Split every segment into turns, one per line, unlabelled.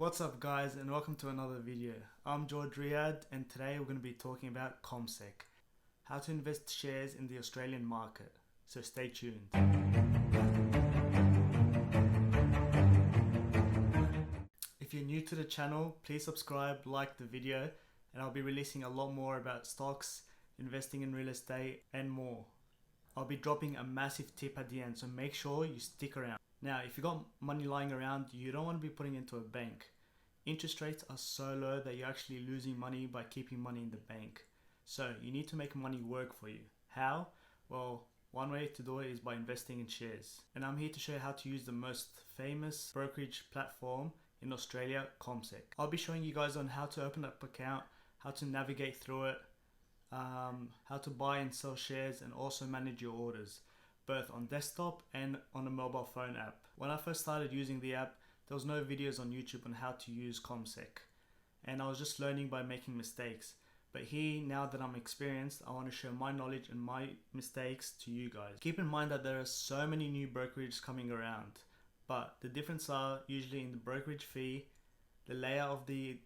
What's up guys, and welcome to another video. I'm George Riyad, and today we're going to be talking about CommSec, how to invest shares in the Australian market, so stay tuned. If you're new to the channel, please subscribe, like the video, and I'll be releasing a lot more about stocks, investing in real estate and more. I'll be dropping a massive tip at the end, so make sure you stick around. Now, if you got money lying around, you don't want to be putting it into a bank. Interest rates are so low that you're actually losing money by keeping money in the bank. So you need to make money work for you. How? Well, one way to do it is by investing in shares. And I'm here to show you how to use the most famous brokerage platform in Australia, CommSec. I'll be showing you guys on how to open up an account, how to navigate through it, how to buy and sell shares, and also manage your orders, both on desktop and on a mobile phone app. When I first started using the app, there was no videos on YouTube on how to use CommSec, and I was just learning by making mistakes. But here, now that I'm experienced, I want to share my knowledge and my mistakes to you guys. Keep in mind that there are so many new brokerages coming around, but the difference are usually in the brokerage fee, the layout of the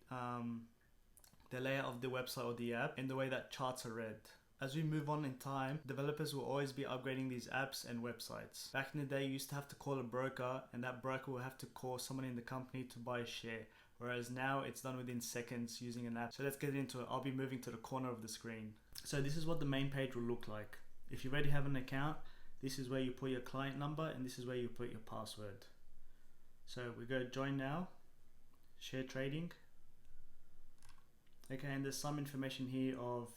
website or the app, and the way that charts are read. As we move on in time, developers will always be upgrading these apps and websites. Back in the day, you used to have to call a broker, and that broker will have to call someone in the company to buy a share. Whereas now it's done within seconds using an app. So let's get into it. I'll be moving to the corner of the screen. So this is what the main page will look like. If you already have an account, this is where you put your client number, and this is where you put your password. So we go join now, share trading. Okay, and there's some information here of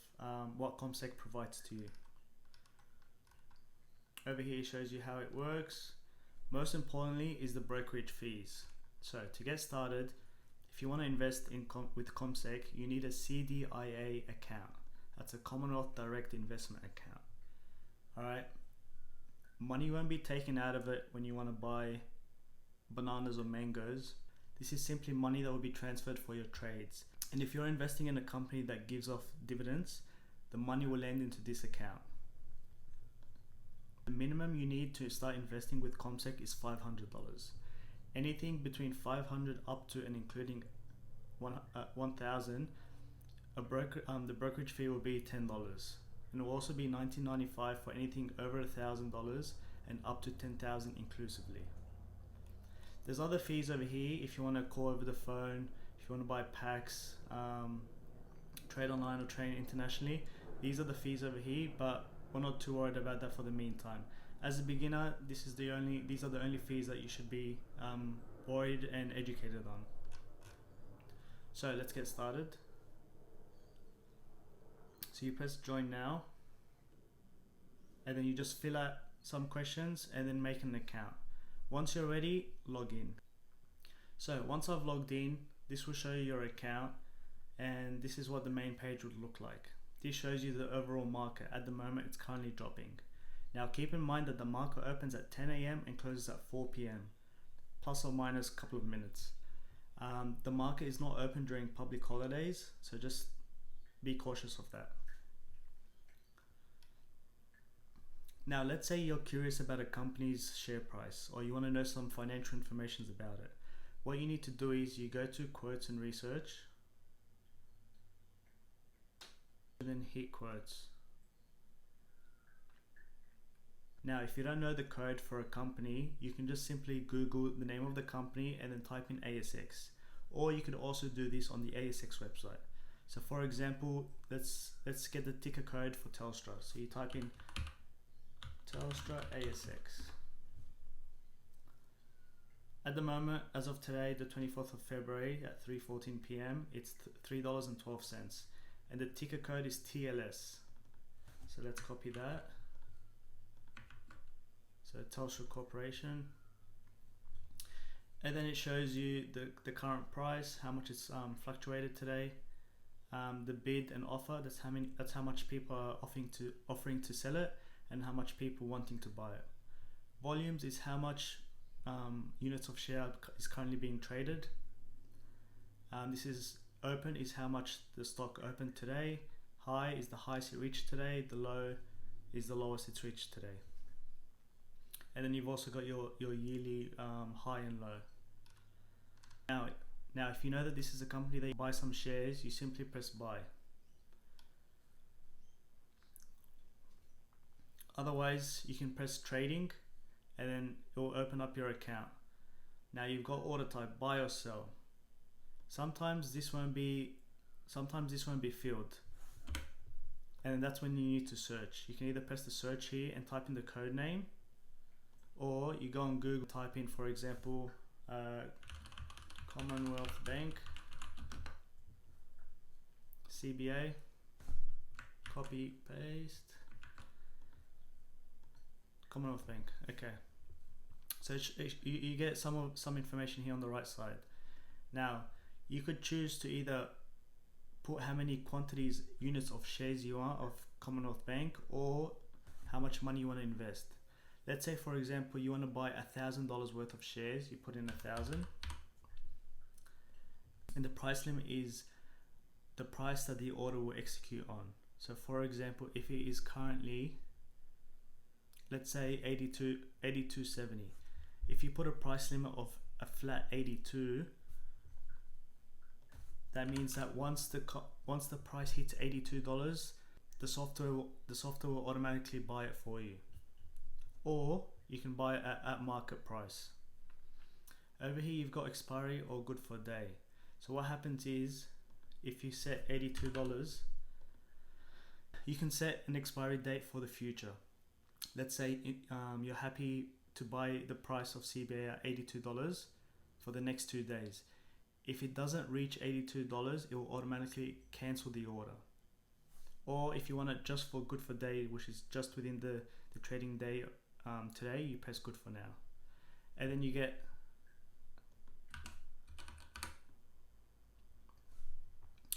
what CommSec provides to you. Over here it shows you how it works. Most importantly is the brokerage fees. So to get started, if you want to invest with CommSec, you need a CDIA account. That's a Commonwealth Direct Investment account. Alright, money won't be taken out of it when you want to buy bananas or mangoes. This is simply money that will be transferred for your trades. And if you're investing in a company that gives off dividends, the money will land into this account. The minimum you need to start investing with CommSec is $500. Anything between $500 up to and including $1,000, the brokerage fee will be $10. And it will also be $19.95 for anything over $1,000 and up to $10,000 inclusively. There's other fees over here if you want to call over the phone, if you want to buy packs, trade online or trade internationally. These are the fees over here, but we're not too worried about that for the meantime. As a beginner, these are the only fees that you should be worried and educated on. So let's get started. So you press join now, and then you just fill out some questions and then make an account. Once you're ready, log in. So once I've logged in, this will show you your account, and this is what the main page would look like. This shows you the overall market. At the moment, it's currently dropping. Now keep in mind that the market opens at 10 AM and closes at 4 PM, plus or minus a couple of minutes. The market is not open during public holidays, so just be cautious of that. Now let's say you're curious about a company's share price, or you want to know some financial information about it. What you need to do is you go to quotes and research, and then hit quotes. Now if you don't know the code for a company, you can just simply Google the name of the company and then type in ASX, or you could also do this on the ASX website. So for example, let's get the ticker code for Telstra. So you type in Telstra ASX. At the moment, as of today, the 24th of February at 3:14 PM, it's $3.12, and the ticker code is TLS. So let's copy that. So Telstra Corporation, and then it shows you the current price, how much it's fluctuated today, the bid and offer. That's how much people are offering to sell it, and how much people wanting to buy it. Volumes is how much units of share is currently being traded. This is open is how much the stock opened today. High is the highest it reached today. The low is the lowest it's reached today. And then you've also got your yearly high and low. Now Now if you know that this is a company that you buy some shares, you simply press buy. Otherwise you can press trading and then it will open up your account. Now you've got order type, buy or sell. Sometimes this won't be filled, and that's when you need to search. You can either press the search here and type in the code name, or you go on Google, type in, for example, Commonwealth Bank, CBA, copy, paste, Commonwealth Bank. Okay, so you get some information here on the right side. Now you could choose to either put how many units of shares you want of Commonwealth Bank, or how much money you want to invest. Let's say, for example, you want to buy $1,000 worth of shares. You put in 1,000, and the price limit is the price that the order will execute on. So for example, if it is currently, let's say 82.70, if you put a price limit of a flat 82, that means that once the price hits $82, the software will automatically buy it for you, or you can buy it at market price. Over here you've got expiry or good for a day. So what happens is, if you set $82, you can set an expiry date for the future. Let's say you're happy to buy the price of CBA at $82 for the next 2 days. If it doesn't reach $82, it will automatically cancel the order. Or if you want it just for good for day, which is just within the trading day today, you press good for now. And then you get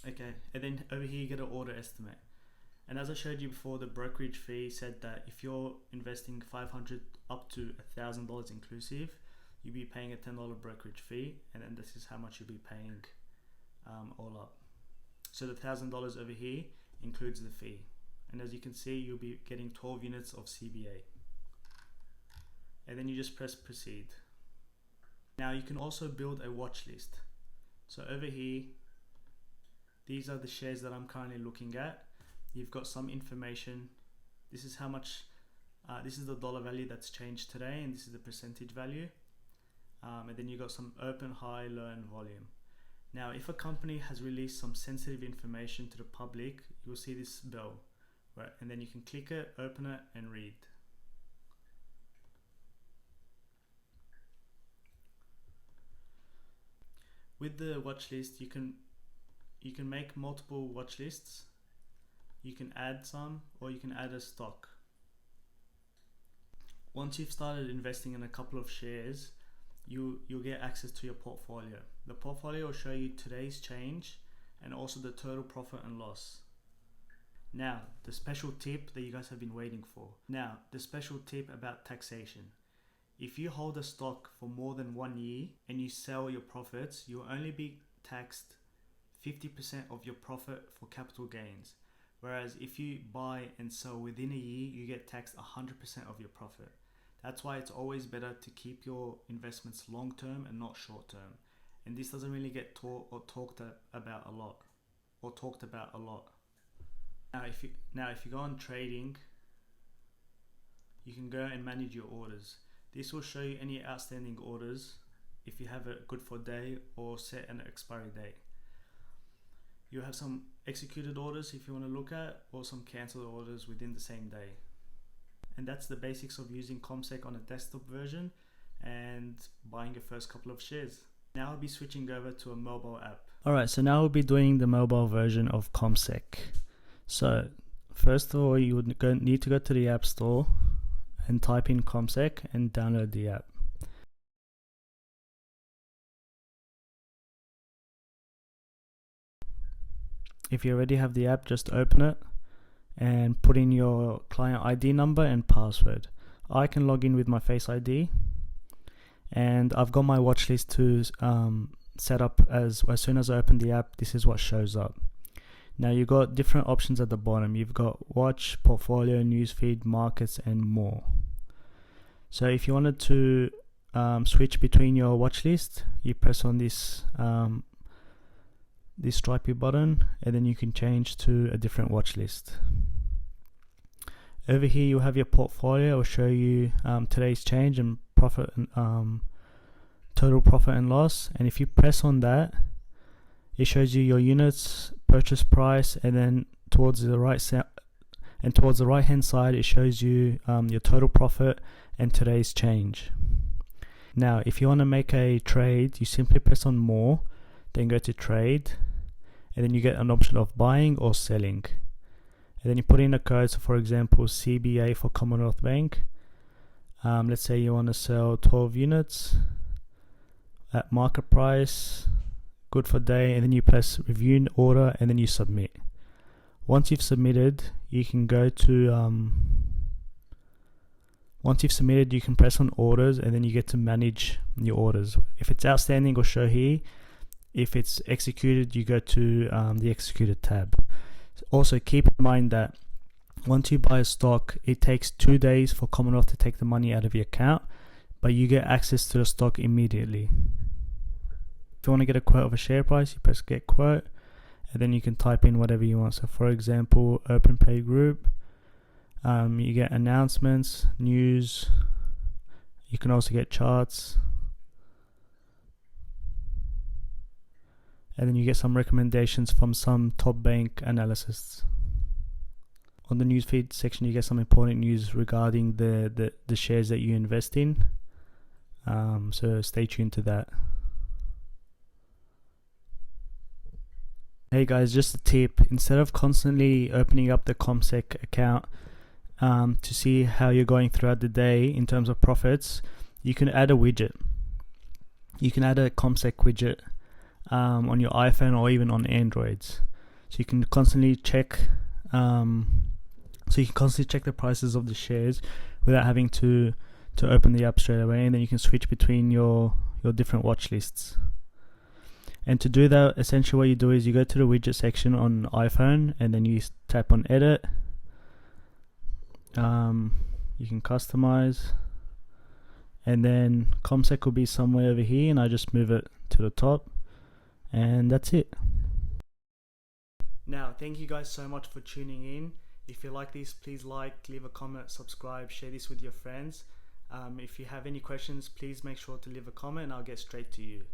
and then over here you get an order estimate. And as I showed you before, the brokerage fee said that if you're investing $500 up to $1,000 inclusive, you'll be paying a $10 brokerage fee, and then this is how much you'll be paying all up. So the $1,000 over here includes the fee, and as you can see, you'll be getting 12 units of CBA, and then you just press proceed. Now you can also build a watch list. So over here, these are the shares that I'm currently looking at. You've got some information. This is how much, this is the dollar value that's changed today, and this is the percentage value. And then you got some open, high, low, and volume. Now if a company has released some sensitive information to the public, you will see this bell, right? And then you can click it, open it, and read. With the watch list, you can make multiple watch lists. You can add some, or you can add a stock. Once you've started investing in a couple of shares, you'll get access to your portfolio. The portfolio will show you today's change and also the total profit and loss. Now, the special tip that you guys have been waiting for. Now, the special tip about taxation. If you hold a stock for more than 1 year and you sell your profits, you'll only be taxed 50% of your profit for capital gains. Whereas if you buy and sell within a year, you get taxed 100% of your profit. That's why it's always better to keep your investments long term and not short term. And this doesn't really get talked about a lot. Now if you go on trading, you can go and manage your orders. This will show you any outstanding orders if you have a good for day or set an expiry date. You have some executed orders if you want to look at, or some cancelled orders within the same day. And that's the basics of using CommSec on a desktop version and buying your first couple of shares. Now I'll be switching over to a mobile app. Alright, so now we'll be doing the mobile version of CommSec. So first of all, you would need to go to the App Store and type in CommSec and download the app. If you already have the app, just open it and put in your client ID number and password. I can log in with my Face ID, and I've got my watch list to set up as soon as I open the app. This is what shows up. Now you've got different options at the bottom. You've got watch, portfolio, newsfeed, markets, and more. So if you wanted to switch between your watch list, you press on this this stripy button, and then you can change to a different watch list. Over here you have your portfolio. It will show you today's change and profit and total profit and loss, and if you press on that, it shows you your units, purchase price, and then towards the right hand side it shows you your total profit and today's change. Now if you want to make a trade, you simply press on more, then go to trade, and then you get an option of buying or selling, and then you put in a code. So for example, CBA for Commonwealth Bank. Let's say you want to sell 12 units at market price, good for day, and then you press review order, and then you submit. Once you've submitted, you can go to once you've submitted, you can press on orders, and then you get to manage your orders. If it's outstanding, will show here. If it's executed, you go to the executed tab. Also keep in mind that once you buy a stock, it takes 2 days for Commonwealth to take the money out of your account, but you get access to the stock immediately. If you want to get a quote of a share price, you press get quote, and then you can type in whatever you want. So for example, OpenPay Group, you get announcements, news, you can also get charts, and then you get some recommendations from some top bank analysts. On the newsfeed section, you get some important news regarding the shares that you invest in, so stay tuned to that. Hey guys, just a tip: instead of constantly opening up the CommSec account to see how you're going throughout the day in terms of profits, you can add a widget. You can add a CommSec widget on your iPhone or even on Androids, so you can constantly check the prices of the shares without having to open the app straight away, and then you can switch between your different watch lists. And to do that, essentially what you do is you go to the widget section on iPhone, and then you tap on edit. You can customize, and then CommSec will be somewhere over here, and I just move it to the top, and that's it. Now, thank you guys so much for tuning in. If you like this, please like, leave a comment, subscribe, share this with your friends. If you have any questions, please make sure to leave a comment and I'll get straight to you.